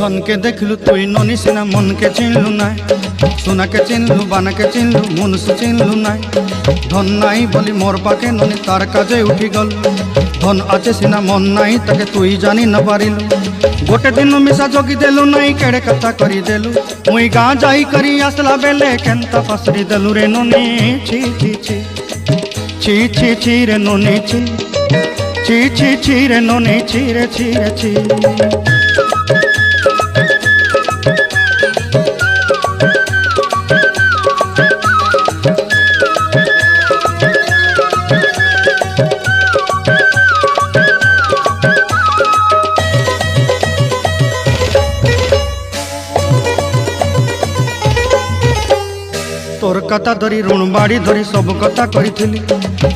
জনকে দেখলু তুই ননি সিনা মনকে চিনলু নাই, সোনাকে চিনলু বানাকে চিনলু মনুষ্য চিনলু নাই। ধন নাই বলি মোর পাকে ননি তার কাজে উঠি গল, ধন আছে সিনা মন নাই তাকে তুই জানি না পারিলু। গোটে দিন মিশা জগি দেলু নাই কেড়ে কথা করি দেলু, মুই গাঁ যাই করি আসলা বেলে কেনতা পাসরি দেলু রে ননি। ছি ছি ছি ছি ছি ছি রে ননি ছি ছি ছি ছি রে ননি ছি রে ছি রে ছি। তোর কথা ধরি ঋণ বাড়ি ধরি সব কথা কইছিলি,